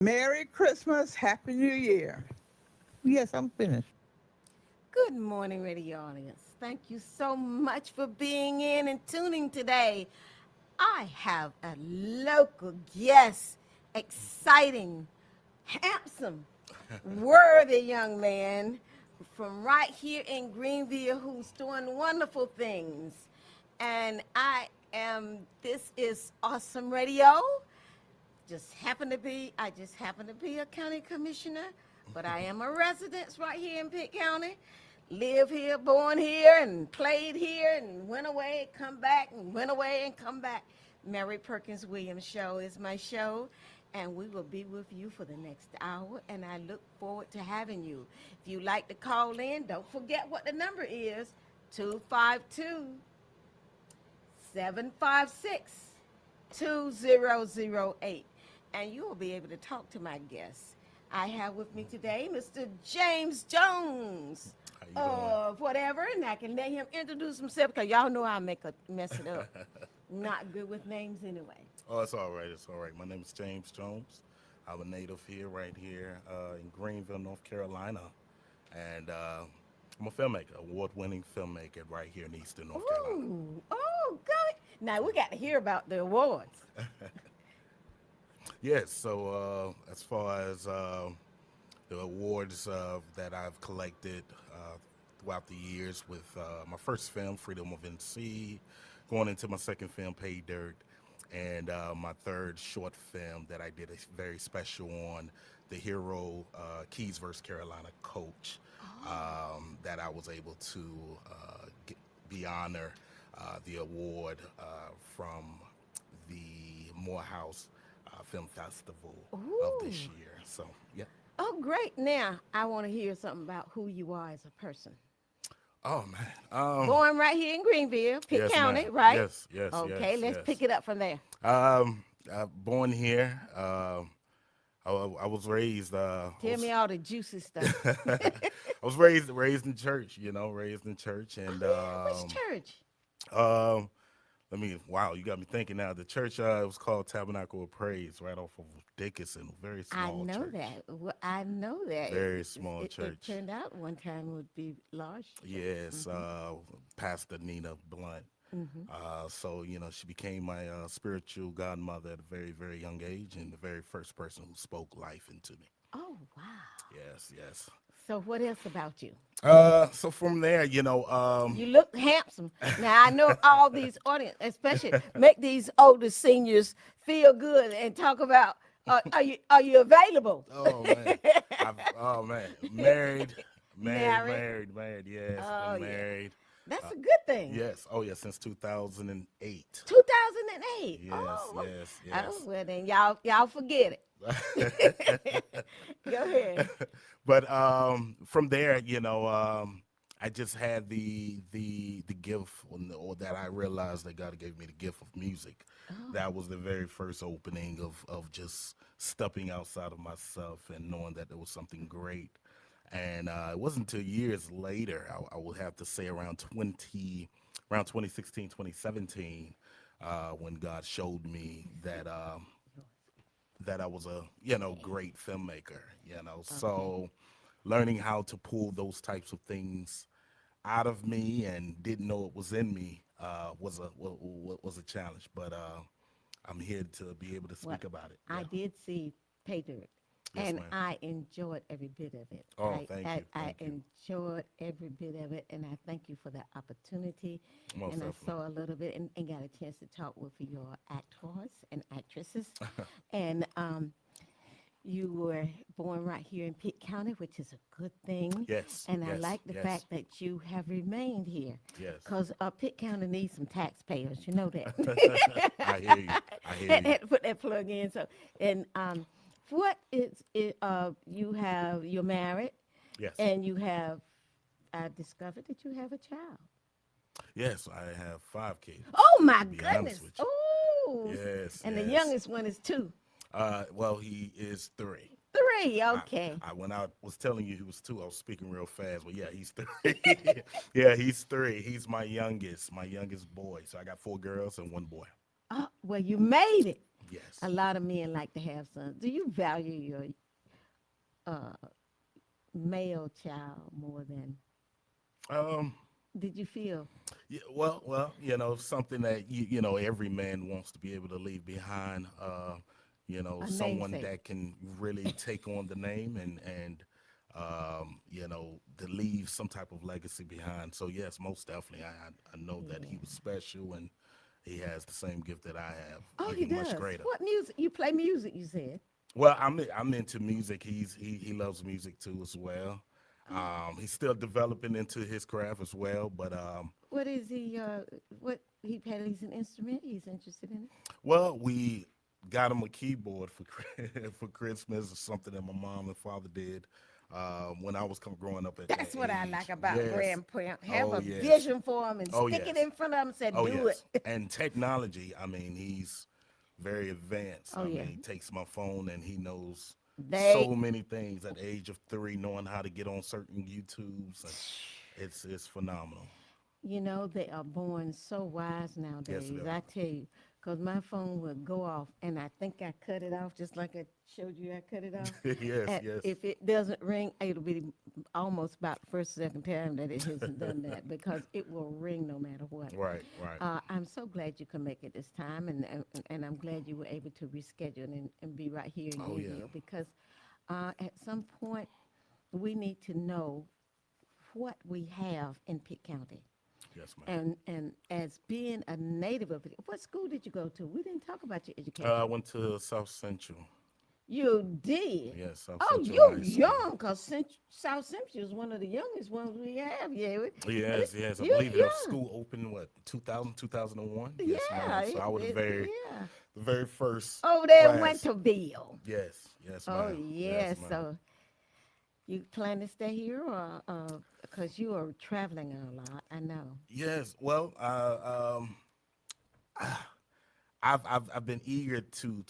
Merry Christmas, Happy New Year. Yes, I'm finished. Good morning, radio audience. Thank you so much for being in and tuning today. I have a local guest, exciting, handsome, worthy young man from right here in Greenville who's doing wonderful things. And this is awesome radio. I just happen to be a county commissioner, but I am a resident right here in Pitt County. Live here, born here, and played here, and went away, come back, and went away and come back. Mary Perkins-Williams show is my show, and we will be with you for the next hour, and I look forward to having you. If you like to call in, don't forget what the number is, 252 756 2008, and you will be able to talk to my guests. I have with me today Mr. James Jones of whatever, and I can let him introduce himself because y'all know I mess it up. Not good with names anyway. Oh, it's all right. It's all right. My name is James Jones. I'm a native here, right here in Greenville, North Carolina, and I'm a filmmaker, award-winning filmmaker right here in Eastern North Carolina. Oh, good. Now we got to hear about the awards. Yes. So as far as the awards that I've collected throughout the years with my first film, Freedom of NC, going into my second film, Pay Dirt, and my third short film that I did a very special on, the hero Keys vs. Carolina coach, that I was able to be honored the award from the Morehouse Film Festival of this year. So, yeah. Oh, great. Now, I want to hear something about who you are as a person. Oh, man. Born right here in Greenville, Pitt Yes, County, ma'am. right? Yes, Okay, let's yes. pick it up from there. Born here. I was raised. Tell me all the juicy stuff. I was raised in church. Raised in church, and Which church? Wow, you got me thinking now. The church it was called Tabernacle of Praise, right off of Dickinson. Very small church. I know that. Very small church. It turned out one time it would be large. Yes, Pastor Nina Blunt. So, she became my spiritual godmother at a very, very young age, and the very first person who spoke life into me. Oh, wow. Yes. So what else about you? So from there, You look handsome. Now, I know all these audience, especially make these older seniors feel good and talk about, are you available? Oh man, married. Yes, Oh, been married. That's a good thing. Yes. Oh yeah, since 2008. 2008. Yes, Oh, yes. oh, well then y'all forget it. Go ahead. But from there, I just had the gift, or that I realized that God gave me the gift of music. That was the very first opening of just stepping outside of myself and knowing that there was something great. And it wasn't until years later, I would have to say around 2016, 2017, when God showed me that I was a great filmmaker. So learning how to pull those types of things out of me and didn't know it was in me was a challenge. But I'm here to be able to speak about it. I did see Pay Dirt. Yes, And ma'am. I enjoyed every bit of it. Oh, thank you. I enjoyed every bit of it, and I thank you for the opportunity. Most and definitely. I saw a little bit and got a chance to talk with your actors and actresses. And you were born right here in Pitt County, which is a good thing. Yes. And I yes, like the yes, fact that you have remained here. Yes. Because Pitt County needs some taxpayers. You know that. I hear you. Had to put that plug in. So, and what is it? You're married, Yes. and I discovered that you have a child. Yes, I have 5 kids. Oh my to be honest goodness! with you. Oh, Yes. and yes. the youngest one is 2. Well, he is 3. 3, okay. When I was telling you he was 2, I was speaking real fast. But yeah, he's 3. Yeah, he's 3. He's my youngest boy. So I got 4 girls and 1 boy. Oh, well, you made it. Yes. A lot of men like to have sons. Do you value your uh, male child more than? Um, Did you feel yeah, something that every man wants to be able to leave behind. a Someone namesake? that can really take on the name and to leave some type of legacy behind. So yes, most definitely, I know that he Yeah. was special and he has the same gift that I have, Oh, he even much does. greater. What music? You play music, you said. Well, I'm into music. He loves music too as well. He's still developing into his craft as well, but What is he? What he plays an instrument? He's interested in it. well, we got him a keyboard for for Christmas, or something that my mom and father did when I was growing up at that That's what I like age. about Yes. grandparents. Have Oh a yes. vision for him and Oh stick it yes. in front of him and say, Oh "Do yes. it." And technology. I mean, he's very advanced. Oh I mean, yeah. he takes my phone and he knows They, so many things at the age of 3, knowing how to get on certain YouTubes, and it's phenomenal. they are born so wise Yes, nowadays. they I are. tell you, because my phone would go off, and I think I cut it off just like I showed you. I cut it off. Yes, yes. If it doesn't ring, it'll be almost about the first, second time that it hasn't done that because it will ring no matter what. Right, right. I'm so glad you could make it this time, and I'm glad you were able to reschedule and be right here in Oh yeah. Unionville because at some point we need to know what we have in Pitt County. Yes, ma'am. And as being a native of it, what school did you go to? We didn't talk about your I education. went to South Central. You did. Yes, South Oh, Central you're High School. young, cause South Central is one of the youngest ones we have. Yeah, Yes, yes. I you're believe the young. school opened what 2000, 2001. Yes, Yeah, ma'am. So I was yeah. the very first Over there in class. Winterville. Yes, yes, Oh ma'am. Yes, yes. ma'am. So you plan to stay here, or because you are traveling a lot? I know. Yes. Well, I've been eager to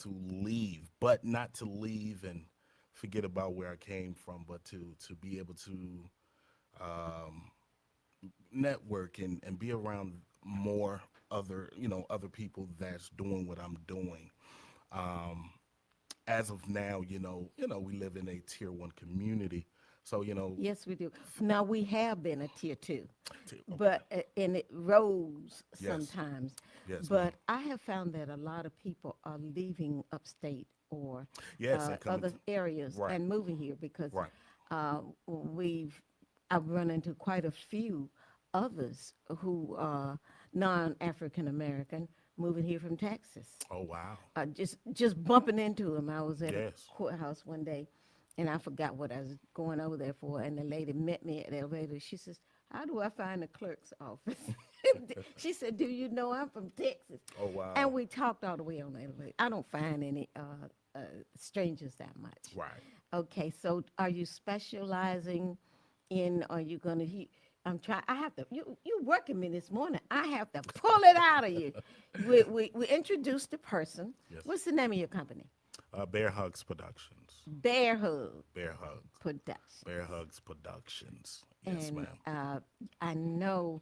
leave, but not to leave and forget about where I came from, but to be able to um, network and be around more other people that's doing what I'm doing. Um, as of now, we live in a tier 1 community, so Yes, we do. Now we have been a tier two, okay, but and it rose yes, sometimes. yes, ma'am, But I have found that a lot of people are leaving upstate or yes, and coming other to areas right, and moving here because right, we've I've run into quite a few others who are non-African American moving here from Texas. oh wow, Just bumping into him. I was at a yes, courthouse one day, and I forgot what I was going over there for. And the lady met me at the elevator. She says, "How do I find the clerk's office?" She said, "Do you know I'm from Texas?" oh wow, And we talked all the way on the elevator. I don't find any strangers that much. right. Okay, so are you specializing in? Are you gonna? I'm trying. I have to. You working me this morning. I have to pull it out of you. We introduced the person. Yes, What's the name of your company? Bear Hugs Productions, Bear Hug Bear Hugs, Production. Bear Hugs Productions. Yes, And ma'am. I know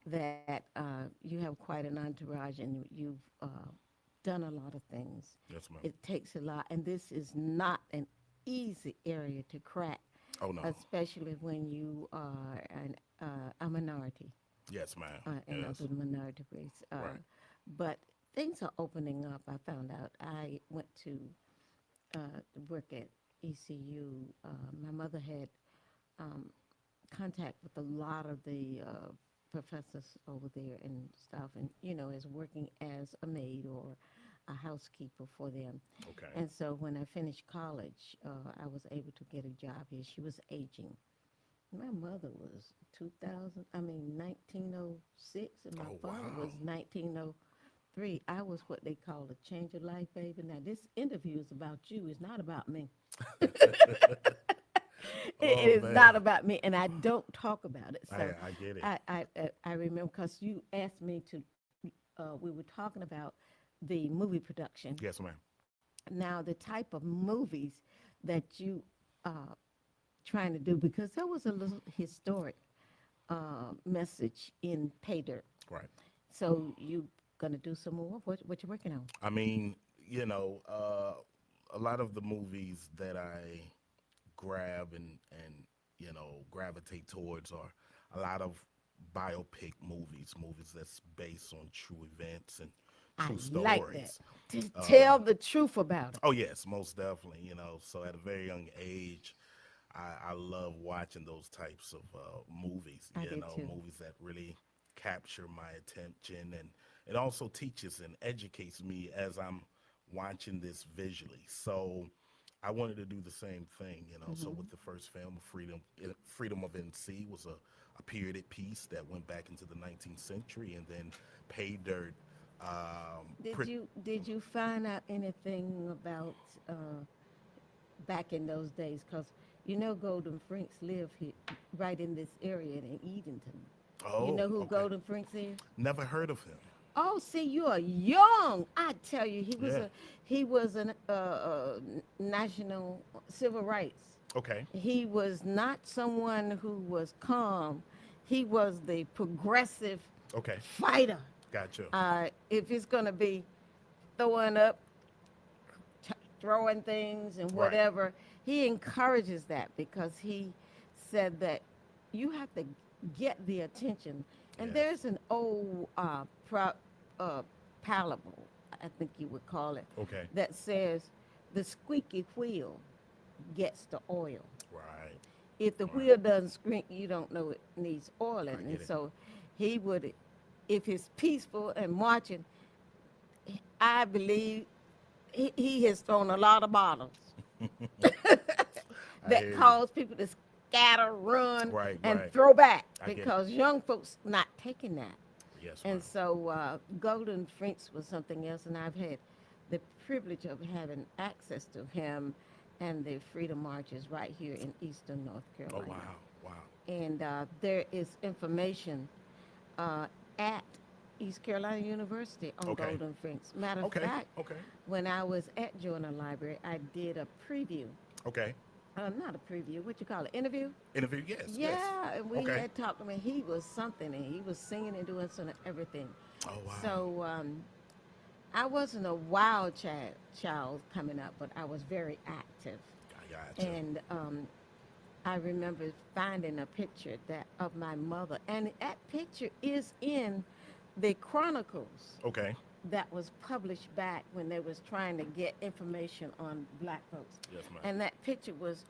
that you have quite an entourage, and you've done a lot of things. Yes, ma'am. It takes a lot, and this is not an easy area to crack, Oh no. especially when you are a minority Yes, ma'am. and of Yes. the minority race. Right. But things are opening up. I found out. I went to work at ECU. My mother had um, contact with a lot of the professors over there and stuff, and as working as a maid or a housekeeper for them. Okay. And so when I finished college, I was able to get a job here. She was aging. My mother was 1906, and my Oh father wow. was 1903. I was what they call a change of life baby. Now, this interview is about you. It's not about me. It Oh is man. not about me, and I don't talk about it. So I get it. I remember because you asked me to. We were talking about the movie production. Yes, ma'am. Now, the type of movies that you trying to do, because there was a little historic message in Pay Dirt. Right. So you gonna do some more? What you working on? I mean, you know, a lot of the movies that I grab and gravitate towards are a lot of biopic movies, movies that's based on true events and I true like that. stories. To Uh, tell the truth about it. oh yes, most definitely. You know, so at a very young age, I love watching those types of movies. I You did know, too. movies that really capture my attention, and it also teaches and educates me as I'm watching this visually. So I wanted to do the same thing. You know, so Hmm. with the first film, Freedom of NC was a period piece that went back into the 19th century, and then Pay Dirt. Did you find out anything about back in those days? Because you know Golden Frinks live here, right in this area in Edenton. You Oh, know who okay. Golden Frinks is? Never heard of him. Oh, see, you are young. I tell you, Yeah. he was a national civil rights. Okay. He was not someone who was calm. He was the progressive Okay. fighter. Gotcha. If it's going to be throwing up, throwing things and Right. whatever, he encourages that because he said that you have to get the attention. And Yes. there's an old uh, parable, I think you would call it, Okay. that says the squeaky wheel gets the oil. Right. If the Right. wheel doesn't squeak, you don't know it needs I oiling. get And it. so he would, if it's peaceful and marching, I believe he has thrown a lot of bottles I that hear you. cause people to scatter, run, Right. and Right. throw back I get it. because young folks not taking that. Yes, ma'am. And so Golden Frinks was something else, and I've had the privilege of having access to him and the Freedom Marches right here in Eastern North Oh Carolina. wow. Wow. And there is information at East Carolina University on Okay. Golden Frinks. Matter of Okay. fact, Okay. when I was at Joyner Library, I did a preview. Okay. Not a preview, what you call it, interview? Interview. Yes. Yes. Yeah, and we Okay. had talked to him. He was something, and he was singing and doing some of everything. Oh wow. So I wasn't a wild child coming up, but I was very active. I gotcha. And I remember finding a picture that of my mother, and that picture is in the Chronicles Okay. that was published back when they was trying to get information on black folks. Yes, ma'am. And that picture was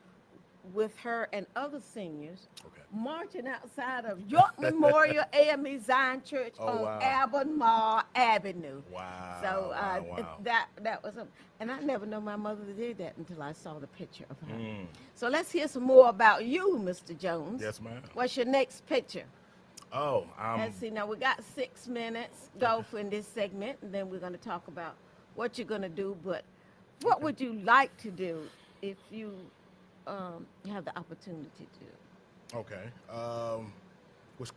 with her and other seniors Okay. marching outside of York Memorial AME Zion Church Oh, on wow. Albemarle Avenue. Wow. So wow. Wow. that was and I never know my mother did that until I saw the picture of her. Mm. So let's hear some more about you, Mr. Jones. Yes, ma'am. What's your next picture? Oh. Let's see. Now we got 6 minutes go for in this segment, and then we're going to talk about what you're going to do. But what would you like to do if you have the opportunity to do? Okay.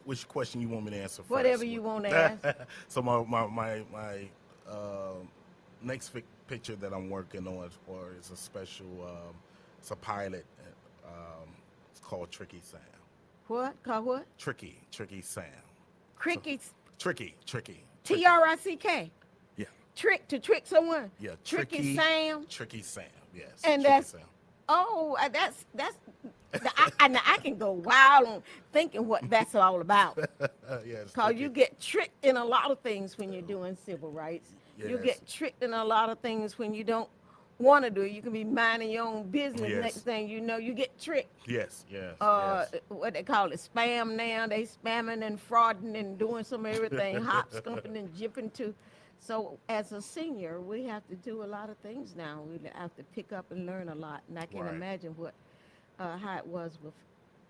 Which question you want me to answer first? Whatever you want to ask. So my next picture that I'm working on is a special. It's a pilot. It's called Tricky Sam. What? Call what? Tricky Sam. Crickets. Tricky. TRICK. Yeah. Trick to trick someone. Yeah. Tricky Sam. Tricky Sam. Yes. And Tricky that's Sam. oh, that's I can go wild on thinking what that's all about. Yes. Cause tricky. you get tricked in a lot of things when you're doing civil rights. You Yes. get tricked in a lot of things when you don't want to do it. You can be minding your own business. Yes. Next thing you know, you get tricked. Yes. Yes. What they call it, spam now. They spamming and frauding and doing some everything, hop, skumping and jipping too. So as a senior, we have to do a lot of things now. We have to pick up and learn a lot. And I can Right. imagine how it was with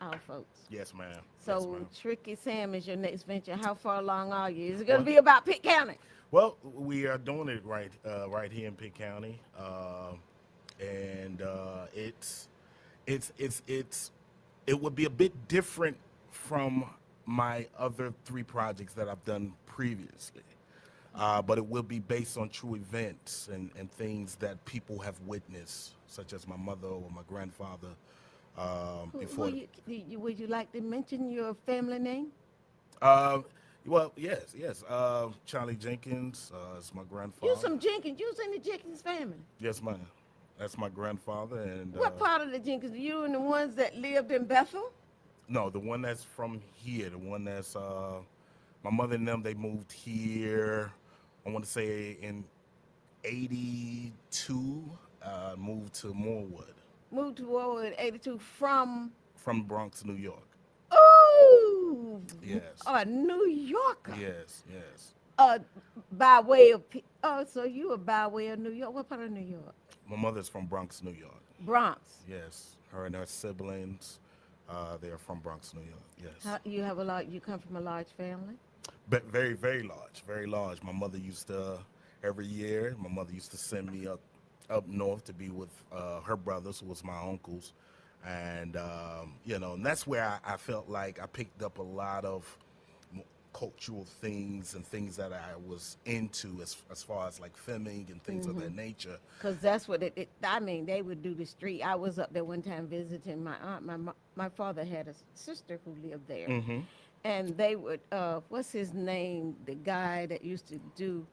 our folks. Yes, ma'am. So Yes, ma'am. Tricky Sam is your next venture. How far along are you? Is it going to Well- be about Pitt County? Well, we are doing it right here in Pitt County, and it would be a bit different from my other 3 projects that I've done previously, but it will be based on true events and things that people have witnessed, such as my mother or my grandfather. Before, Would you like to mention your family name? Well, yes, yes. Charlie Jenkins is my You grandfather. some Jenkins. You was in the Jenkins family. Yes, ma'am. That's my grandfather, and What part of the Jenkins? You and the ones that lived in Bethel? no, the one that's from here, the one that's my mother and them. They moved here. I want to say in '82. Moved to Morewood Moved to Warwood in 82 from, from Bronx, New York. oh, Yes, a New Yorker. yes, yes. Uh, by way of, oh, so you were by way of New York. What part of New York? My mother's from Bronx, New York. Bronx. Yes, her and her siblings, they are from Bronx, New York. Yes, You have a lot, you come from a large family? but very, very large, very large. My mother used to every year. My mother used to send me up north to be with her brothers, who was my uncles, and and that's where I felt like I picked up a lot of cultural things and things that I was into as far as like filming and things of that nature. Because that's what I mean, they would do the street. I was up there one time visiting my aunt. My father had a sister who lived there. And they would, what's his name? The guy that used to do,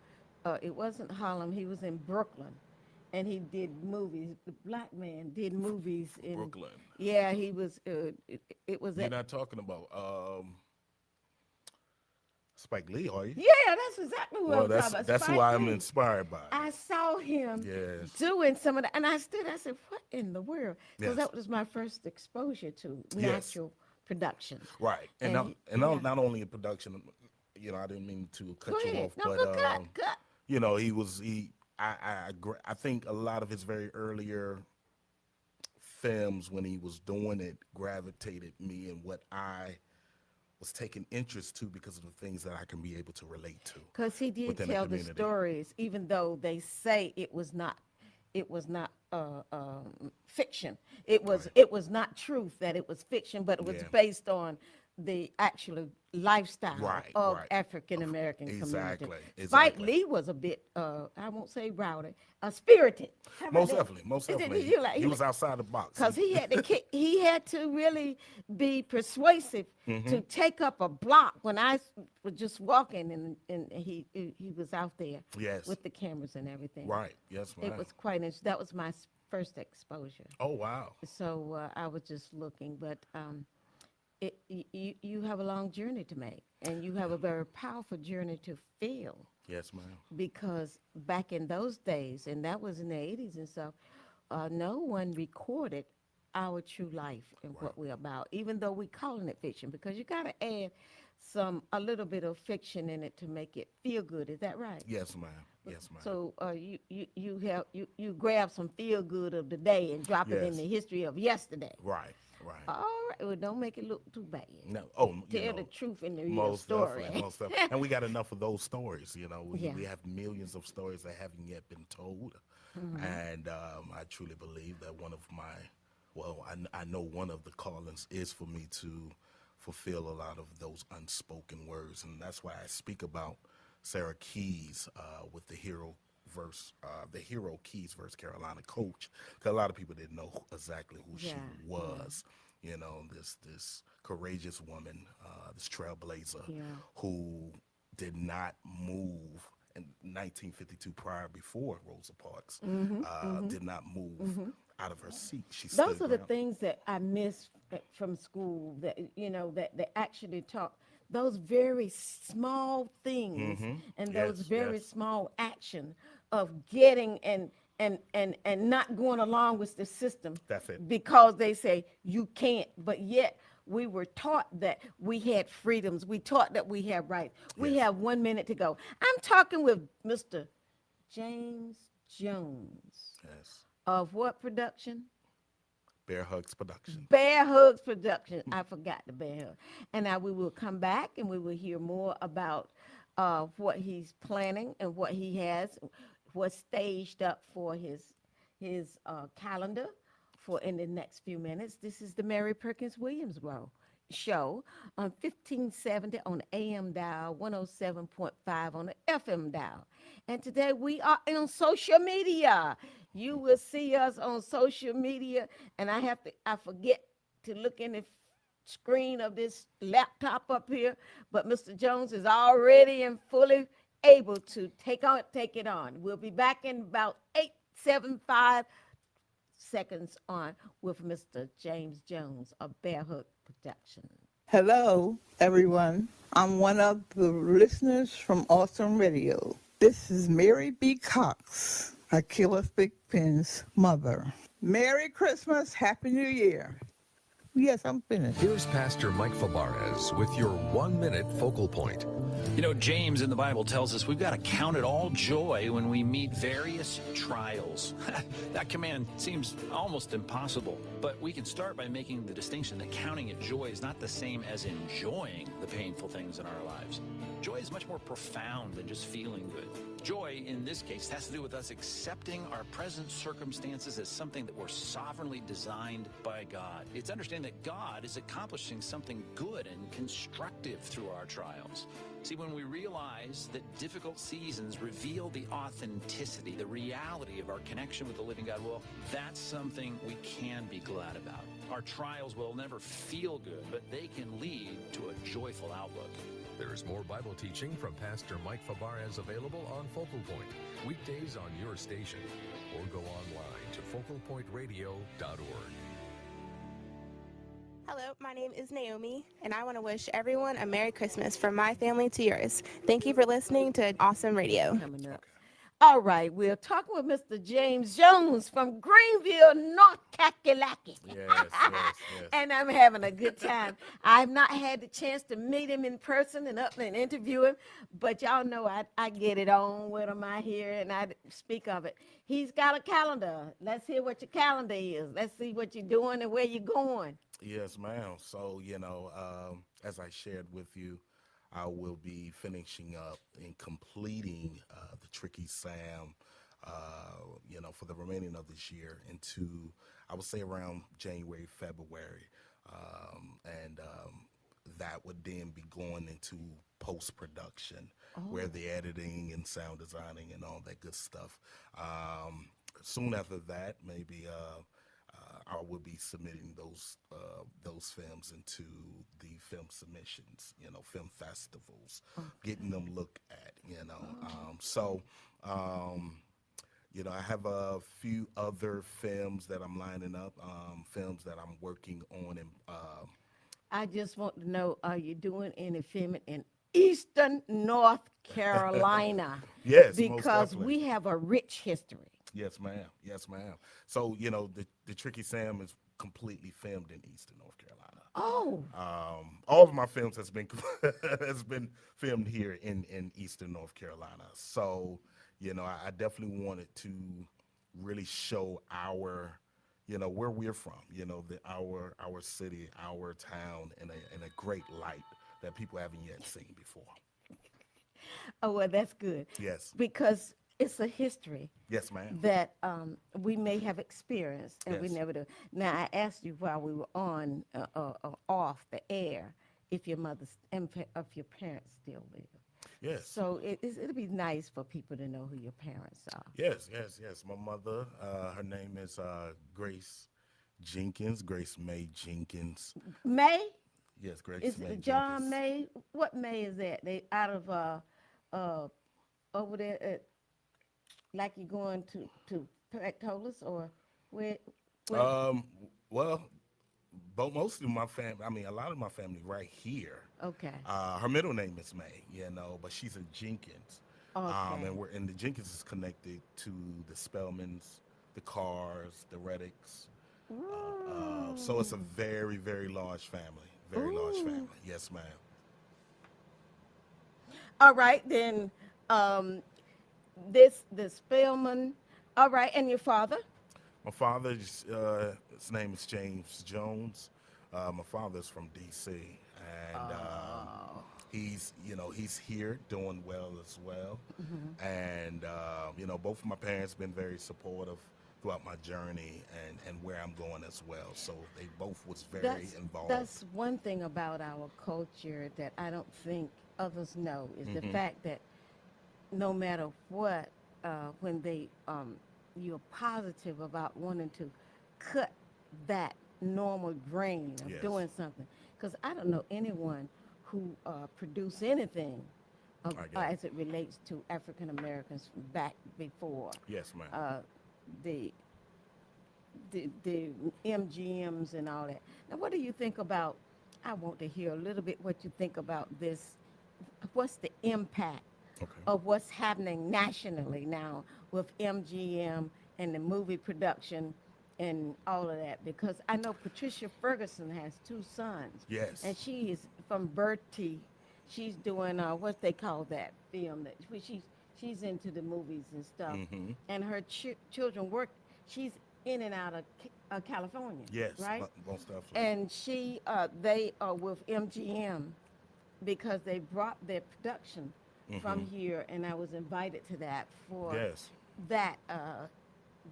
it wasn't Harlem, he was in Brooklyn. And he did movies. The black man did movies in Brooklyn. Yeah, he was. It was. You're not talking about Spike Lee, are you? Yeah, that's exactly what Well, I'm talking about. that's who Spike I'm Lee. inspired by. I saw him Yes. doing some of that, and I stood. I said, "What in the world?" Because Yes. that was my first exposure to Yes. natural production. Right, and And not only in production. I didn't mean to cut Go you ahead. off, No, but go cut. I think a lot of his very earlier films when he was doing it gravitated me in what I was taking interest to because of the things that I can be able to relate to Because he did within the tell the community. stories, even though they say it was not fiction. It was not truth that it was fiction, but it was Yeah. based on the actual lifestyle Right, of right. African American Exactly, community. Spike exactly. Lee was a bit, I won't say rowdy, spirited. How about Most that? definitely, most definitely. You like- He was outside the box. Because he had to really be persuasive to take up a block when I was just walking and he was out there Yes. with the cameras and everything. Right. Yes, ma'am. It was quite interesting. That was my first exposure. Oh wow. So I was just looking, but you have a long journey to make, and you have a very powerful journey to feel. Yes, ma'am. Because back in those days, and that was in the 80s and stuff, no one recorded our true life and what we're about, even though we calling it fiction, because you got to add a little bit of fiction in it to make it feel good. Is that right? Yes, ma'am. Yes, ma'am. So you grab some feel good of the day and drop it in Yes. the history of yesterday. Right. Right. All right, well, don't make it look too bad. No. Oh, Tell the truth in the real most story. definitely, most definitely. And we got enough of those stories. Yeah. We have millions of stories that haven't yet been told. And I truly believe that I know one of the callings is for me to fulfill a lot of those unspoken words, and that's why I speak about Sarah Keys with the Hero Keys versus Carolina coach, because a lot of people didn't know exactly who she was. This courageous woman, this trailblazer, Yeah. who did not move in 1952 before Rosa Parks, did not move out of her seat. She Those stood are the ground. things that I miss from school, that that they actually taught those very small things and those Yes, very yes. small action of getting and not going along with the system. That's it. Because they say you can't, but yet we were taught that we had freedoms. We taught that we have rights. We Yes. have 1 minute to go. I'm talking with Mr. James Jones Yes. of what production? Bear Hugs Production. Bear Hugs Production. I forgot the Bear Hug. And now we will come back and we will hear more about what he's planning and what he has, what's staged up for his calendar for in the next few minutes. This is the Mary Perkins-Williams show on 1570 on the AM dial, 107.5 on the FM dial. And today we are on social media. You will see us on social media, and I forget to look in the screen of this laptop up here, but Mr. Jones is already and fully able to take it on. We'll be back in about 875 seconds on with Mr. James Jones of Bear Hook Production. Hello, everyone. I'm one of the listeners from Awesome Radio. This is Mary B. Cox, Achilles Big Pen's mother. Merry Christmas, Happy New Year. Yes, I'm finished. Here's Pastor Mike Fabarez with your 1-minute focal point. You know, James in the Bible tells us we've got to count it all joy when we meet various trials. That command seems almost impossible, but we can start by making the distinction that counting it joy is not the same as enjoying the painful things in our lives. Joy is much more profound than just feeling good. Joy, in this case, has to do with us accepting our present circumstances as something that were sovereignly designed by God. It's understanding that God is accomplishing something good and constructive through our trials. See, when we realize that difficult seasons reveal the authenticity, the reality of our connection with the living God, well, that's something we can be glad about. Our trials will never feel good, but they can lead to a joyful outlook. There's more Bible teaching from Pastor Mike Fabarez available on Focal Point, weekdays on your station, or go online to focalpointradio.org. Hello, my name is Naomi, and I want to wish everyone a Merry Christmas from my family to yours. Thank you for listening to Awesome Radio. Coming up. All right, we're talking with Mr. James Jones from Greenville, North Kakalaki. Yes. And I'm having a good time. I've not had the chance to meet him in person and up and interview him, but y'all know I get it on with him out here and I speak of it. He's got a calendar. Let's hear what your calendar is. Let's see what you're doing and where you're going. Yes, ma'am. So, as I shared with you, I will be finishing up and completing the Tricky Sam, for the remaining of this year into, I would say, around January, February. And that would then be going into post-production, where the editing and sound designing and all that good stuff. Soon after that, maybe I will be submitting those films into the film submissions, film festivals, getting them looked at, I have a few other films that I'm lining up, films that I'm working on. And I just want to know, are you doing any filming in Eastern North Carolina? Yes, most because definitely. we have a rich history. Yes, ma'am. Yes, ma'am. So, the Tricky Sam is completely filmed in Eastern North Carolina. Oh. All of my films has been filmed here in Eastern North Carolina. So, I definitely wanted to really show our, where we're from, our city, our town in a great light that people haven't yet seen before. Oh, well, that's good. Yes. Because it's a history. Yes, ma'am. That we may have experienced and we Yes. never do. Now, I asked you while we were on off the air if your your parents still live. Yes. So it'll be nice for people to know who your parents are. Yes. My mother, her name is Grace Jenkins, Grace May Jenkins. May? Yes, Grace Is May it John Jenkins. May? What May is that? They out of over there at, like you're going to Perkins-Willisams or where? Well, most of my family, a lot of my family right here. Okay. Her middle name is May, but she's a Jenkins. Okay. And the Jenkins is connected to the Spellmans, the Carrs, the Reddicks. So it's a very, very large family. Very large family. Yes, ma'am. All right, then this Spellman. All right, and your father? My father's his name is James Jones. My father's from D.C. and he's here doing well as well. Mm-hmm. And both of my parents been very supportive throughout my journey and where I'm going as well. So they both was very involved. That's one thing about our culture that I don't think others know is the fact that no matter what, when you're positive about wanting to cut that normal grain of Yes. doing something, because I don't know anyone who produced anything I get it. as it relates to African Americans back before Yes, ma'am. the the MGMs and all that. Now, what do you think about? I want to hear a little bit what you think about this. What's the impact Okay. of what's happening nationally now with MGM and the movie production and all of that? Because I know Patricia Ferguson has two sons. Yes. And she is from Bertie. She's doing what they call that film that she's into the movies and stuff. Mm-hmm. And her children work. She's in and out of California. Yes. Right. Most definitely. And they are with MGM because they brought their production from here, and I was invited to that for Yes. that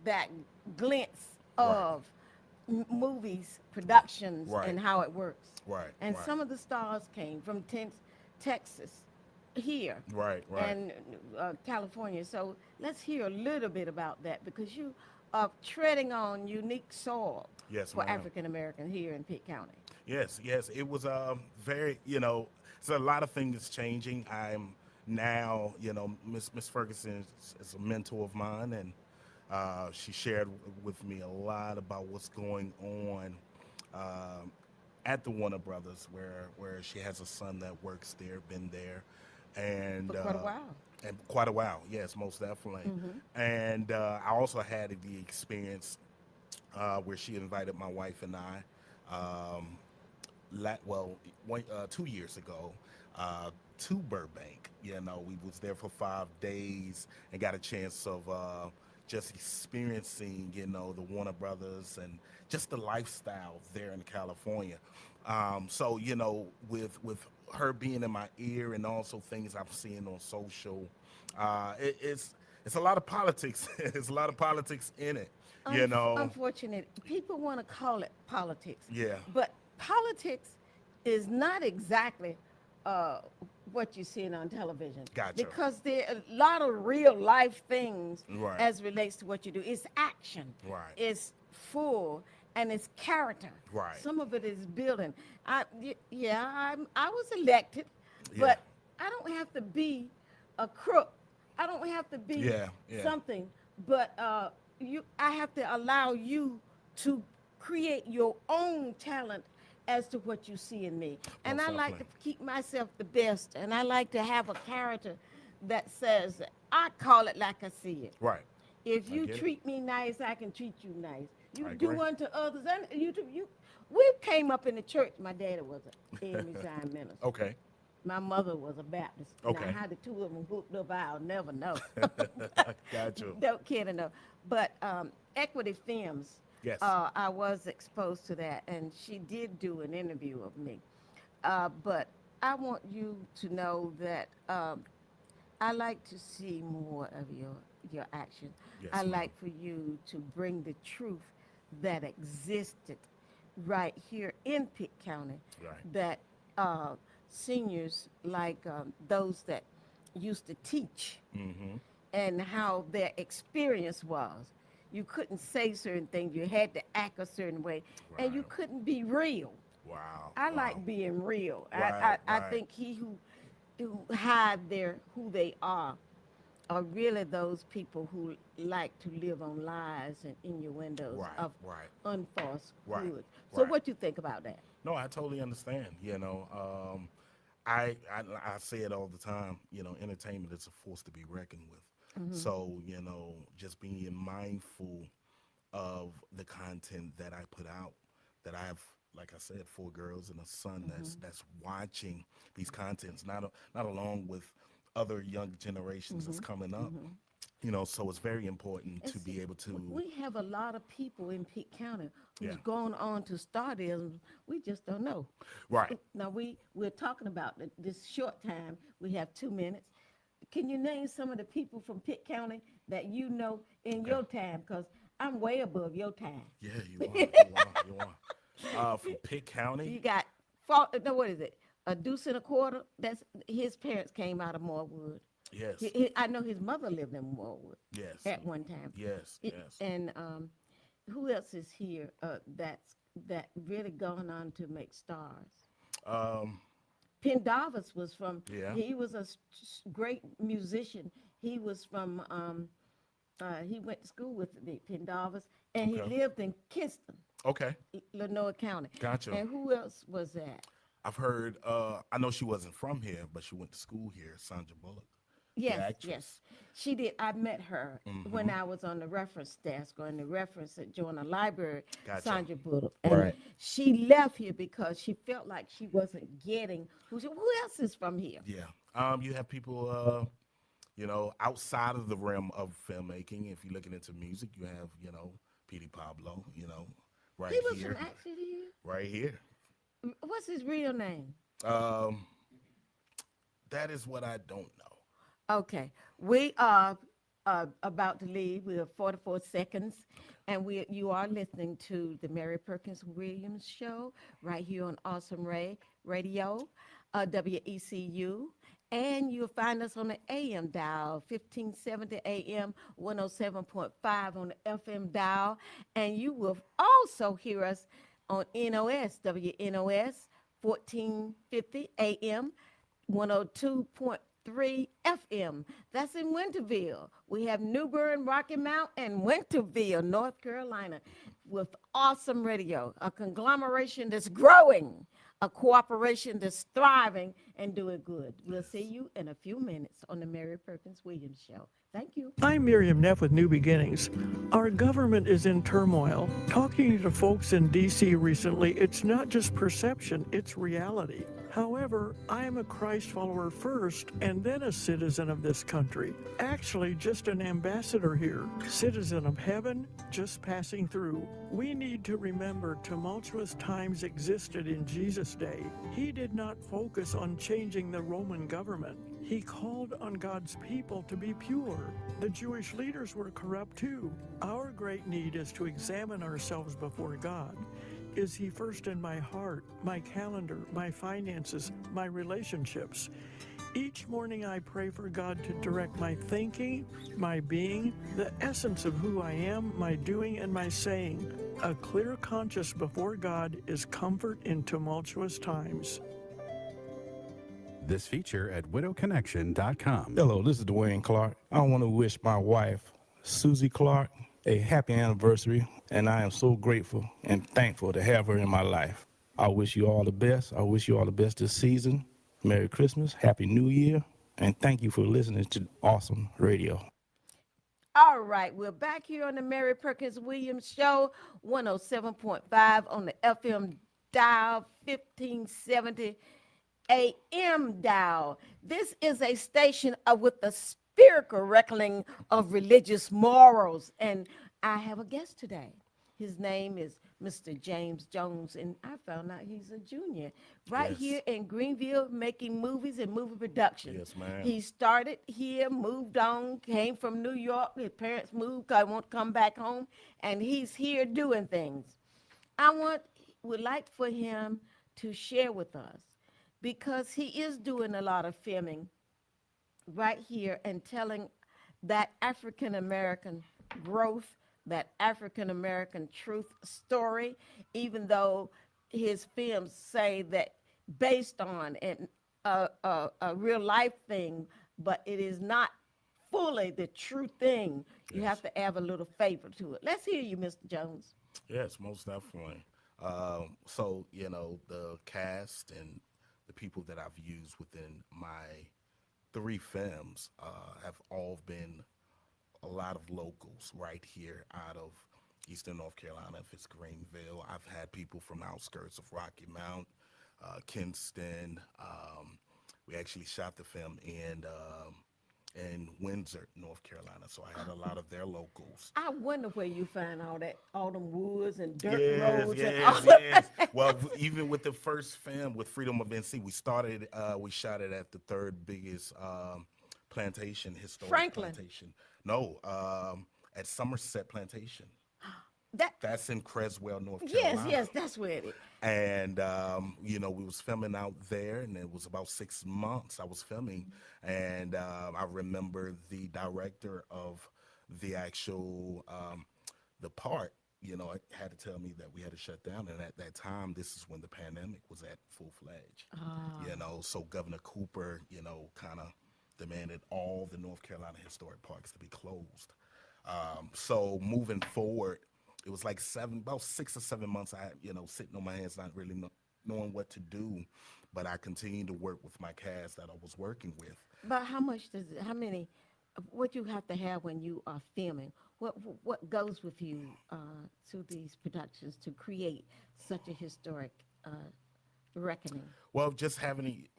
that glimpse of movies, productions, Right. and how it works. Right. And right. some of the stars came from Texas here Right. Right. and California. So let's hear a little bit about that because you are treading on unique soil Yes, for ma'am. African Americans here in Pitt County. Yes, yes. It was very, so a lot of things changing. I'm now, Miss Ferguson is a mentor of mine, and she shared with me a lot about what's going on at the Warner Brothers, where she has a son that works there, been there, and For quite a while. And quite a while, yes, most definitely. And I also had the experience where she invited my wife and I. 2 years ago, to Burbank. We was there for 5 days and got a chance of just experiencing, the Warner Brothers and just the lifestyle there in California. So, with her being in my ear and also things I'm seeing on social, it's a lot of politics. There's a lot of politics in it, Unfortunate. People want to call it politics. Yeah. But politics is not exactly what you're seeing on television. Gotcha. Because there are a lot of real life things Right. as relates to what you do. It's action. Right. It's full and it's character. Right. Some of it is building. I was elected, Yeah. but I don't have to be a crook. I don't have to be Yeah. something, but I have to allow you to create your own talent as to what you see in me. And Most I like to definitely. keep myself the best, and I like to have a character that says, I call it like I see it. Right. If you get it. treat me nice, I can treat you nice. You I do agree. unto others, and we came up in the church. My daddy was an AME Zion minister. Okay. My mother was a Baptist. Okay. Now, how the two of them hooked up, I'll never know. Got you. Don't care to know. But Equity Films, Yes. I was exposed to that, and she did do an interview of me. But I want you to know that I like to see more of your action. Yes, I ma'am. like for you to bring the truth that existed right here in Pitt County. Right. That seniors like those that used to teach Mm-hmm. and how their experience was. You couldn't say certain things. You had to act a certain way, and you Right. couldn't be real. Wow. I wow. like being real. Right, I right. think who hide who they are really those people who like to live on lies and innuendos Right, of right. unfalse Right, good. So right. what you think about that? No, I totally understand. I say it all the time. Entertainment is a force to be reckoned with. So just being mindful of the content that I put out. That I have, like I said, 4 girls and a son that's watching these contents, not along with other young generations that's coming up. So it's very important to be able to. We have a lot of people in Pitt County who's Yeah. gone on to stardom. We just don't know. Right. Now we're talking about this short time. We have 2 minutes. Can you name some of the people from Pitt County that you know in your time? Because I'm way above your time. Yeah, you are. From Pitt County. You got what is it? A deuce and a quarter. That's his parents came out of Morewood. Yes. I know his mother lived in Morewood Yes. at one time. Yes. Yes. And who else is here that really gone on to make stars? Um, Pendarvis was from. yeah. He was a great musician. He was from. He went to school with the Pendarvis, and he Okay. lived in Kinston, Okay. Lenoir County. Gotcha. And who else was that? I've heard. I know she wasn't from here, but she went to school here. Sandra Bullock, the Yes, actress. yes, she did. I met her when I was on the reference desk or in the reference at Joanna Library, Gotcha. Sandra Bullock. And Right. she left here because she felt like she wasn't getting who else is from here? Yeah. You have people. Outside of the realm of filmmaking. If you're looking into music, you have Petey Pablo. Right He was here, from actually here. right here. What's his real name? Um, that is what I don't know. Okay, we are about to leave. We have 44 seconds, and you are listening to the Mary Perkins-Williams Show right here on Awesome Radio, WECU. And you'll find us on the AM dial, 1570 AM, 107.5 on the FM dial. And you will also hear us on NOS, WNOS, 1450 AM, 102.3 FM. That's in Winterville. We have New Bern, Rocky Mount, and Winterville, North Carolina, with Awesome Radio, a conglomeration that's growing, a cooperation that's thriving and doing good. We'll see you in a few minutes on the Mary Perkins-Williams Show. Thank you. I'm Miriam Neff with New Beginnings. Our government is in turmoil. Talking to folks in D.C. recently, it's not just perception, it's reality. However, I am a Christ follower first and then a citizen of this country. Actually, just an ambassador here, citizen of heaven, just passing through. We need to remember tumultuous times existed in Jesus' day. He did not focus on changing the Roman government. He called on God's people to be pure. The Jewish leaders were corrupt too. Our great need is to examine ourselves before God. Is He first in my heart, my calendar, my finances, my relationships? Each morning I pray for God to direct my thinking, my being, the essence of who I am, my doing, and my saying. A clear conscience before God is comfort in tumultuous times. This feature at widowconnection.com. Hello, this is Dwayne Clark. I want to wish my wife, Susie Clark, a happy anniversary, and I am so grateful and thankful to have her in my life. I wish you all the best. I wish you all the best this season. Merry Christmas, Happy New Year, and thank you for listening to Awesome Radio. All right, we're back here on the Mary Perkins-Williams Show, 107.5 on the FM dial, 1570 AM dial. This is a station with a spherical reckoning of religious morals, and I have a guest today. His name is Mr. James Jones, and I found out he's a junior right Yes. here in Greenville making movies and movie production. Yes, ma'am. He started here, moved on, came from New York. His parents moved, I won't come back home, and he's here doing things. Would like for him to share with us, because he is doing a lot of filming right here and telling that African-American growth, that African-American truth story, even though his films say that based on a real life thing, but it is not fully the true thing. You have to add a little favor to it. Let's hear you, Mr. Jones. Yes, most definitely. The cast and the people that I've used within my 3 films have all been a lot of locals right here out of Eastern North Carolina. If it's Greenville, I've had people from the outskirts of Rocky Mount, Kinston. We actually shot the film in Windsor, North Carolina. So I had a lot of their locals. I wonder where you find all them woods and dirt Yes, roads and all yes. Well, even with the first film with Freedom of NC, we shot it at the 3rd biggest plantation, historic Franklin. plantation. No, at Somerset Plantation. That's in Creswell, North Carolina. Yes, that's where it is. And we was filming out there, and it was about 6 months I was filming. And I remember the director of the actual the part, it had to tell me that we had to shut down. And at that time, this is when the pandemic was at full fledged. So Governor Cooper, kind of demanded all the North Carolina historic parks to be closed. So moving forward, it was like about 6 or 7 months. Sitting on my hands, not really knowing what to do, but I continued to work with my cast that I was working with. But what you have to have when you are filming? What goes with you to these productions to create such a historic reckoning? Well, just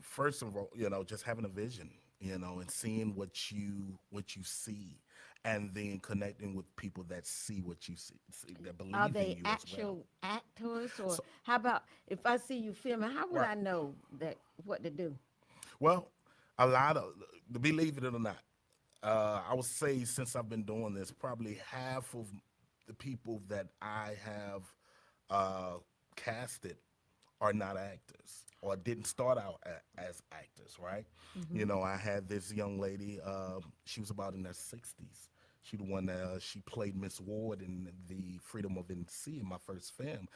first of all, just having a vision, and seeing what you see, and then connecting with people that see what you see that believe Are in they you as well. actual actors, or how about if I see you filming? How would I know what to do? Well, a lot of, believe it or not, I would say since I've been doing this, probably half of the people that I have casted are not actors or didn't start out as actors, right? I had this young lady, she was about in her 60s. She the one that she played Miss Ward in the Freedom of NC in my first film.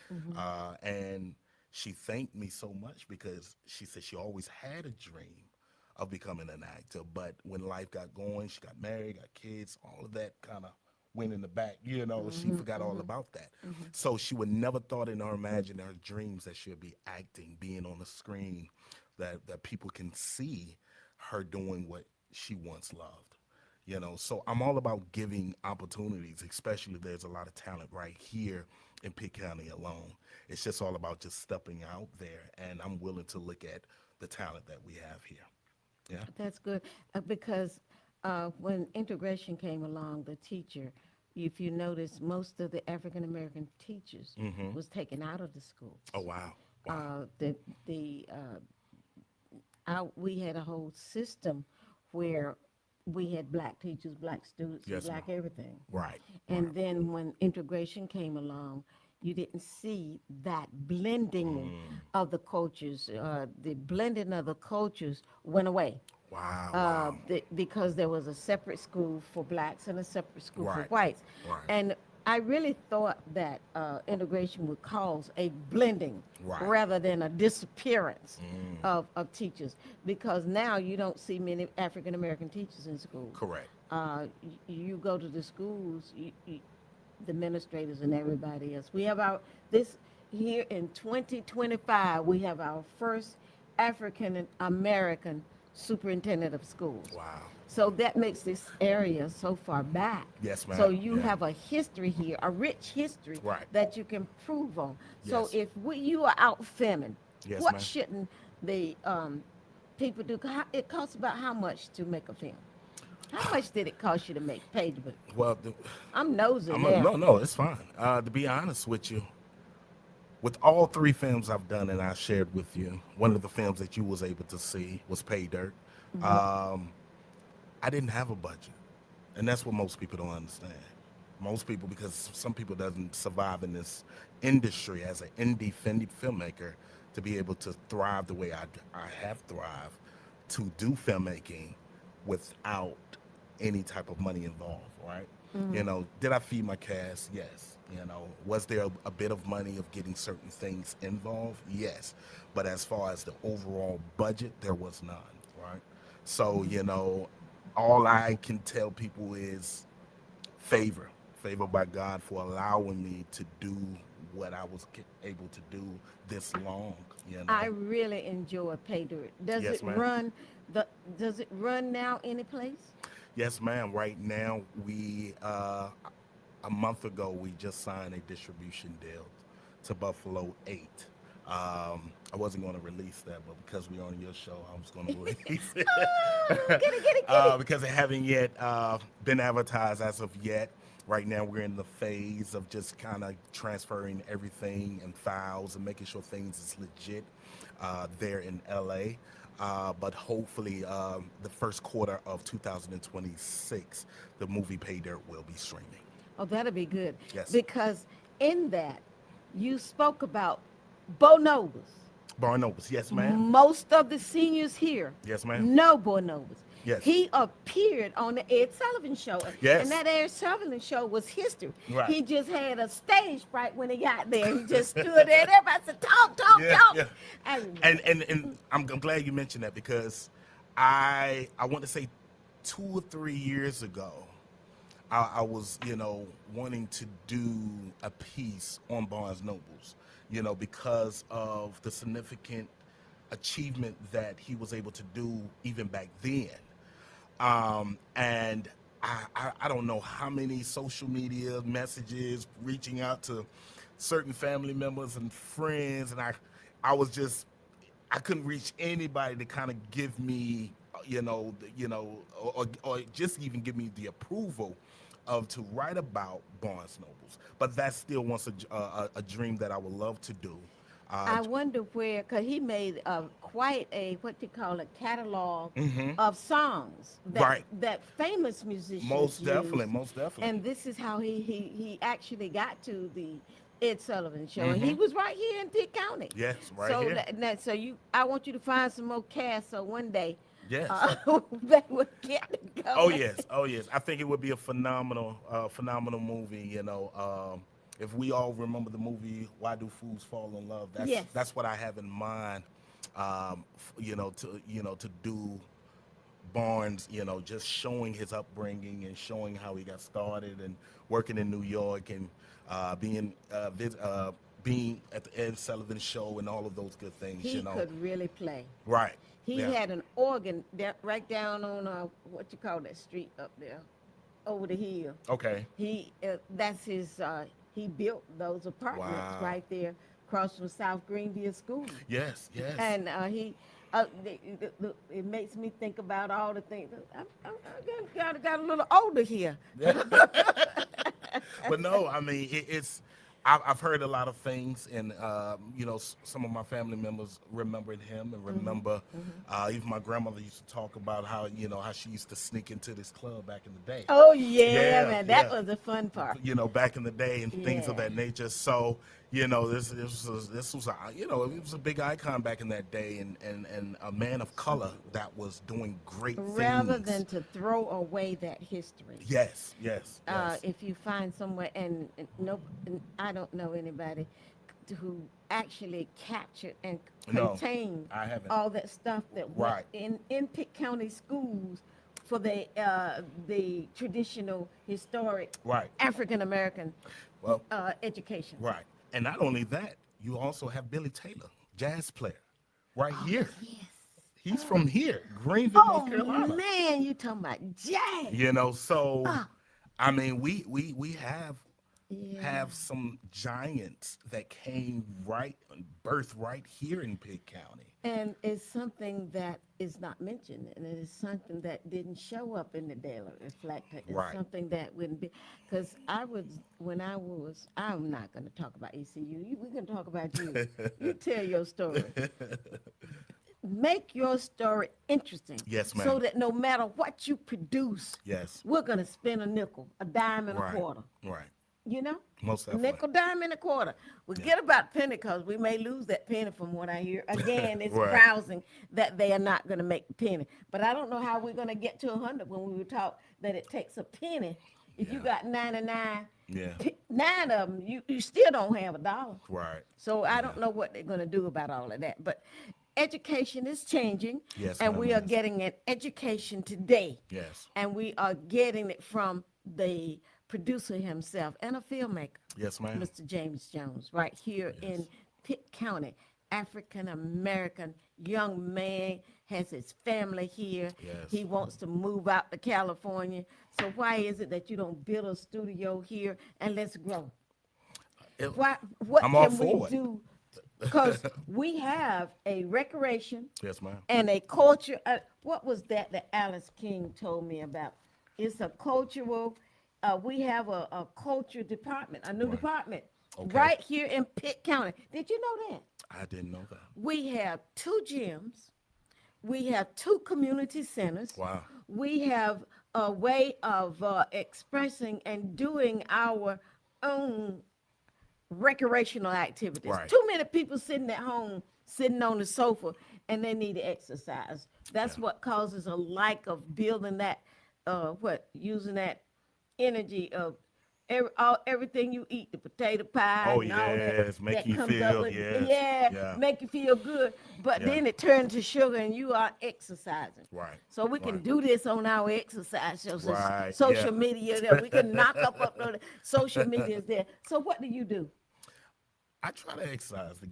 And she thanked me so much because she said she always had a dream of becoming an actor, but when life got going, she got married, got kids, all of that kind of went in the back, she forgot all about that. So she would never thought in her imagine her dreams that she'll be acting, being on the screen, that people can see her doing what she once loved. So I'm all about giving opportunities, especially there's a lot of talent right here in Pitt County alone. It's just all about just stepping out there, and I'm willing to look at the talent that we have here. Yeah. That's good because when integration came along, the teacher, if you notice, most of the African American teachers was taken out of the school. Oh, wow. We had a whole system where we had black teachers, black students, Yes, black ma'am. everything. Right. And then when integration came along, you didn't see that blending of the cultures. The blending of the cultures went away. Wow. Because there was a separate school for blacks and a separate school for Right. whites. Right. And I really thought that integration would cause a blending Right. rather than a disappearance of teachers, because now you don't see many African American teachers in schools. Correct. You go to the schools, the administrators and everybody else. We have here in 2025, we have our first African American superintendent of schools. Wow. So that makes this area so far back. Yes, ma'am. So you Yeah. have a history here, a rich history Right. that you can prove on. So Yes. if you are out filming, Yes, what ma'am. shouldn't the people do? It costs about how much to make a film? How much did it cost you to make Page? Well, I'm nosy there. no, it's fine. To be honest with you, with all 3 films I've done and I shared with you, one of the films that you was able to see was Pay Dirt. I didn't have a budget, and that's what most people don't understand. Most people, because some people doesn't survive in this industry as an indie filmmaker to be able to thrive the way I have thrived, to do filmmaking without any type of money involved, right? Did I feed my cast? Yes. Was there a bit of money of getting certain things involved? Yes. But as far as the overall budget, there was none, right? So, all I can tell people is favor by God for allowing me to do what I was able to do this long. I really enjoy Pay Dirt. Does Yes, it ma'am. Does it run now any place? Yes, ma'am. Right now, we a month ago we just signed a distribution deal to Buffalo 8. I wasn't going to release that, but because we're on your show, I was going to release it. Get it. Because it haven't yet been advertised as of yet. Right now, we're in the phase of just kind of transferring everything and files and making sure things is legit there in LA. But hopefully, the first quarter of 2026, the movie Pay Dirt will be streaming. Oh, that'll be good. Yes. Because in that, you spoke about bonobos. Barnabas, yes, ma'am. Most of the seniors here Yes, ma'am. know bonobos. Yes. He appeared on the Ed Sullivan Show. Yes. And that Ed Sullivan Show was history. Right. He just had a stage fright when he got there. He just stood there and everybody said, talk, talk, talk. Yeah. And I'm glad you mentioned that, because I want to say 2 or 3 years ago, I was, wanting to do a piece on Barnes Nobles, because of the significant achievement that he was able to do even back then. And I don't know how many social media messages reaching out to certain family members and friends, and I couldn't reach anybody to kind of give me, or just even give me the approval of to write about Barnes Nobles. But that's still once a dream that I would love to do. I wonder where, because he made quite a, what they call a catalog of songs that famous musicians Most used. definitely. And this is how he actually got to the Ed Sullivan Show. And he was right here in Pitt County. Yes, right so here. So I want you to find some more casts so one day Yes. they would get to go. Oh yes. I think it would be a phenomenal movie. If we all remember the movie "Why Do Fools Fall in Love," that's what I have in mind. To do Barnes, just showing his upbringing and showing how he got started and working in New York and being at the Ed Sullivan Show and all of those good things. He could really play. Right. He had an organ right down on what you call that street up there, over the hill. Okay. That's his. He built those apartments right there across from South Greenville School. Yes. And it makes me think about all the things. I got a little older here. But no, I mean it's. I've heard a lot of things, and some of my family members remembered him and remember. Even my grandmother used to talk about how how she used to sneak into this club back in the day. Oh yeah, man, that was the fun part. Back in the day and things of that nature. So this was it was a big icon back in that day, and a man of color that was doing great things. Rather than to throw away that history. Yes. If you find somewhere, and I don't know anybody who actually captured and contained all that stuff that went in Pitt County schools for the traditional, historic African American education. Right. And not only that, you also have Billy Taylor, jazz player, right here. Yes. He's from here, Greenville, North Carolina. Oh man, you talking about jazz? So I mean, we have some giants that came birthed right here in Pitt County. And it's something that is not mentioned, and it is something that didn't show up in the Daily Reflector. It's something that wouldn't be, because I'm not going to talk about ECU. We're going to talk about you. You tell your story. Make your story interesting. Yes, ma'am. So that no matter what you produce, we're going to spend a nickel, a dime, and a quarter. Right. Most definitely. Nickel, dime, and a quarter. Forget about penny, because we may lose that penny from what I hear. Again, it's browsing that they are not going to make the penny. But I don't know how we're going to get to 100 when we were taught that it takes a penny. If you got 99, 9 of them, you still don't have $1. Right. So I don't know what they're going to do about all of that. But education is changing, and we are getting an education today. Yes. And we are getting it from the producer himself and a filmmaker. Yes, ma'am. Mr. James Jones, right here in Pitt County. African-American young man, has his family here. Yes. He wants to move out to California. So why is it that you don't build a studio here and let's grow? What I'm all can for we it. do? Because we have a recreation Yes, ma'am. and a culture. What was that Alice King told me about? It's a cultural, we have a culture department, a new department, right here in Pitt County. Did you know that? I didn't know that. We have 2 gyms. We have 2 community centers. Wow. We have a way of expressing and doing our own recreational activities. Right. Too many people sitting at home, sitting on the sofa and they need to exercise. That's what causes a lack of building that, using that energy of everything you eat, the potato pie Oh and all that, yes, make that you comes up feel with, yes, yeah, make you feel good. But yeah. then it turns to sugar and you are exercising. Right. So we can Right. do this on our exercise shows, Right, social yeah. media, that we can knock up on the social media is there. So what do you do? I try to exercise to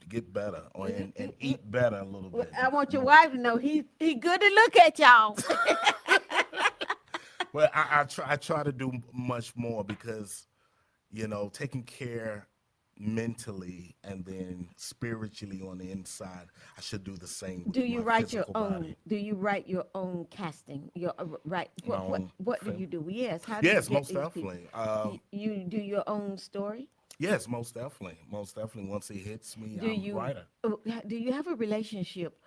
get better and eat better a little Well, bit. I want your wife to know he good to look at, y'all. Well, I try to do much more because, taking care mentally and then spiritually on the inside, I should do the same with Do you my write your physical own? body. Do you write your own casting? Your right? My What own what do film. you do? Yes. How do you Yes, get most these people? definitely. You do your own story? Yes, most definitely. Most definitely. Once it hits me, Do I'm you writer. do you have a relationship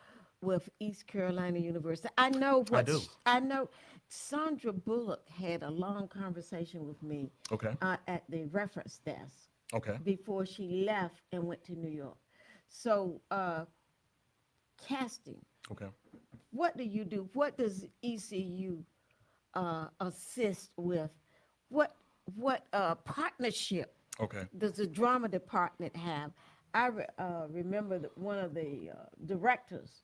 with East Carolina University? I know I do. I know Sandra Bullock had a long conversation with me Okay. at the reference desk Okay. before she left and went to New York. So casting, Okay. what do you do? What does ECU assist with? What partnership Okay. does the drama department have? I remember that one of the directors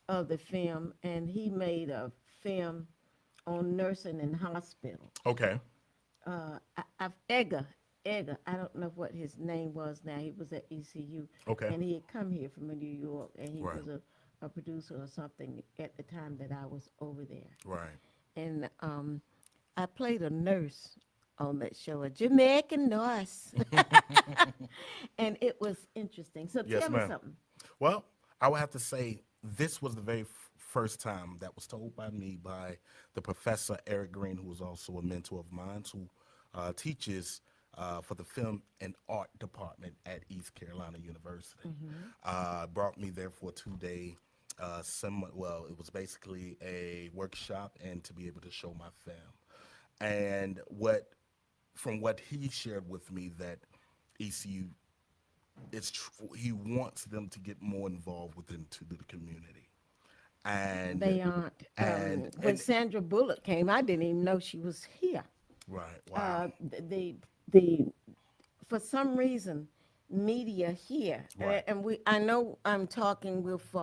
of the film, and he made a film on nursing in hospital. Okay. Edgar, I don't know what his name was now. He was at ECU. Okay. And he had come here from New York, and he Right. was a producer or something at the time that I was over there. Right. And I played a nurse on that show, a Jamaican nurse. And it was interesting. So Yes, tell me ma'am. something. Well, I would have to say this was the very first time that was told by me by the professor Eric Green, who was also a mentor of mine, who teaches for the film and art department at East Carolina University. Brought me there for a 2-day it was basically a workshop and to be able to show my film. And from what he shared with me, that ECU, he wants them to get more involved into the community. And They aren't. When and Sandra Bullock came, I didn't even know she was here. right, wow, The for some reason, media here, Right. and I know I'm talking with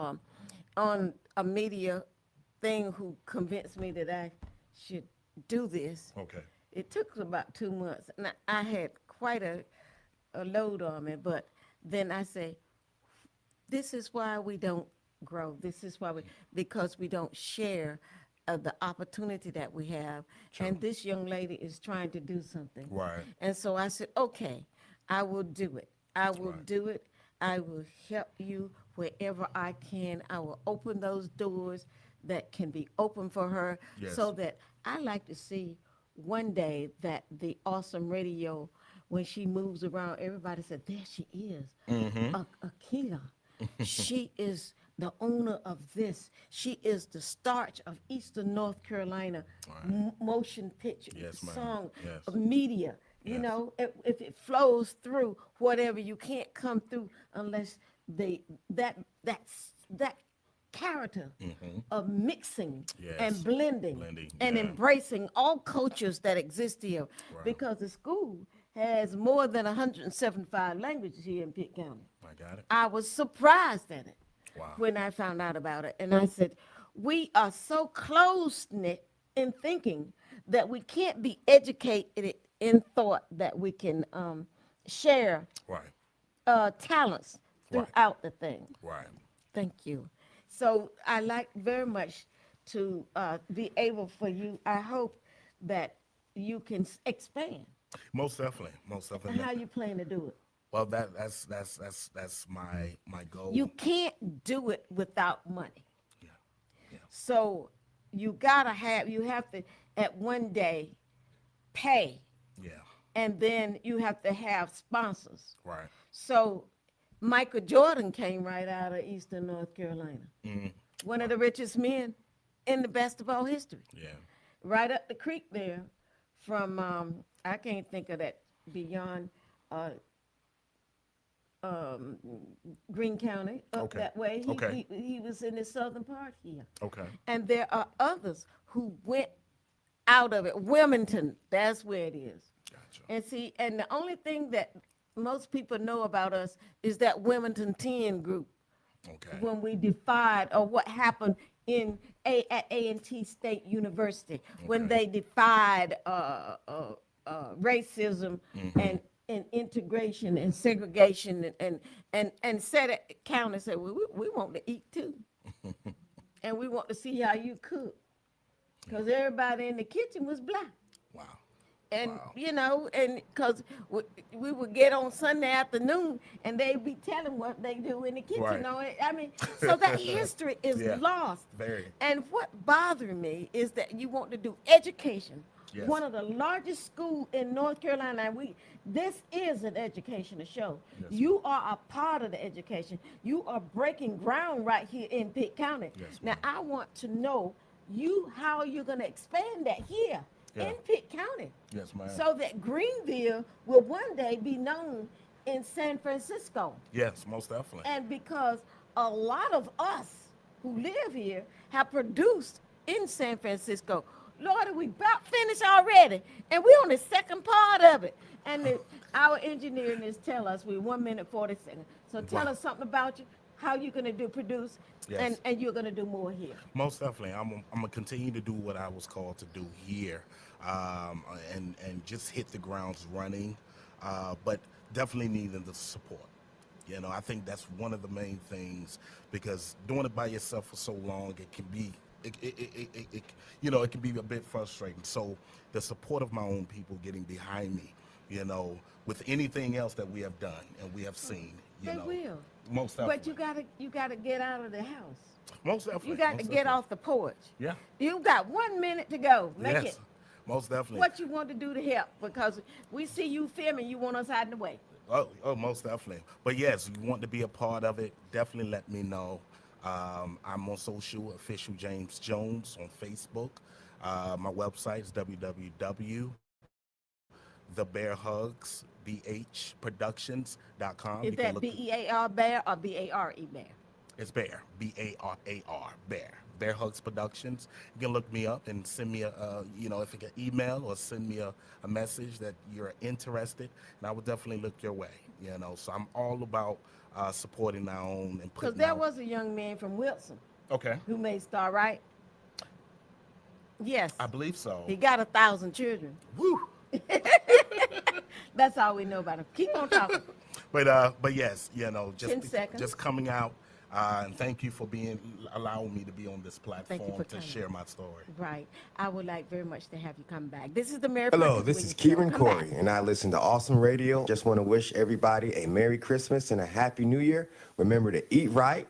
on a media thing who convinced me that I should do this. okay, It took about 2 months, and I had quite a load on me. But then I say, this is why we don't grow. This is why because we don't share the opportunity that we have. And this young lady is trying to do something. right, And so I said, okay, I will do it. I will Right. do it. I will help you wherever I can. I will open those doors that can be open for her, Yes. so that I like to see one day that the awesome radio, when she moves around, everybody said, there she is, Akila. She is the owner of this. She is the starch of Eastern North Carolina motion picture, Yes, ma'am. song, Yes. media. You Yes. know, if it flows through whatever, you can't come through unless that character of mixing Yes. and blending, Blending, and yeah. embracing all cultures that exist here. Right. Because the school has more than 175 languages here in Pitt County. I got it. I was surprised at it Wow. when I found out about it. And I said, we are so close-knit in thinking that we can't be educated in thought that we can share Right, talents Right. throughout the thing. right. Thank you. So I like very much to be able for you. I hope that you can expand. Most definitely, most And definitely. how you plan to do it? Well, that's my goal. You can't do it without money. Yeah, yeah. So you have to at one day pay, Yeah, and then you have to have sponsors. right. So Michael Jordan came right out of Eastern North Carolina, one of the richest men in the basketball history. Yeah, Right up the creek there from, I can't think of that, beyond Green County, up Okay. that way. Okay. He was in the southern part here. Okay. And there are others who went out of it. Wilmington, that's where it is. Gotcha. And see, and the only thing that most people know about us is that Wilmington 10 group. Okay. When we defied, or what happened at A&T State University, when they defied racism and integration and segregation and said it, county said, well, we want to eat too. And we want to see how you cook. Because everybody in the kitchen was black. Wow. And, Wow. you know, and because we would get on Sunday afternoon and they'd be telling what they do in the kitchen. Right. On it. I mean, so that history is Yeah. lost. Very. And what bothered me is that you want to do education. Yes. One of the largest schools in North Carolina. And this is an educational show. Yes, You are a part of the education. You are breaking ground right here in Pitt County. Yes, Now, I want to know how you're going to expand that here in Pitt County. Yes, ma'am. So that Greenville will one day be known in San Francisco. Yes, most definitely. And because a lot of us who live here have produced in San Francisco. Lord, we about finished already, and we're on the second part of it. And our engineers tell us we're 1 minute 40 seconds. So tell us something about you, how you're going to produce, Yes. and you're going to do more here. Most definitely. I'm going to continue to do what I was called to do here, and just hit the grounds running, but definitely needing the support. You know, I think that's one of the main things, because doing it by yourself for so long, it can be, it can be a bit frustrating. So the support of my own people getting behind me, you know, with anything else that we have done and we have seen, They will. Most definitely. But you gotta get out of the house. Most definitely. You got to most get definitely. off the porch. Yeah. You got 1 minute to go. Make Yes. it Most definitely. what you want to do to help, because we see you filming, you want us out of the way. Oh, most definitely. But yes, you want to be a part of it, definitely let me know. I'm on social, Official James Jones on Facebook. My website is www.thebearhugsbhproductions.com. Is that B-E-A-R bear or B-A-R-E bear? It's Bear, B-A-R-A-R, Bear. Bear Hugs Productions. You can look me up and send me if you can email or send me a message that you're interested, and I would definitely look your way. So I'm all about supporting our own and Because putting there out. was a young man from Wilson Okay, who made Star, right? Yes. I believe so. He got 1,000 children. Woo! That's all we know about him. Keep on talking. But yes, 10 seconds. just coming out. And thank you for allowing me to be on this platform for to coming. share my story. Right. I would like very much to have you come back. This is the Mary Hello, Perkins this is Williams Show. Kieran Come Corey, back. and I listen to Awesome Radio. Just want to wish everybody a Merry Christmas and a Happy New Year. Remember to eat right,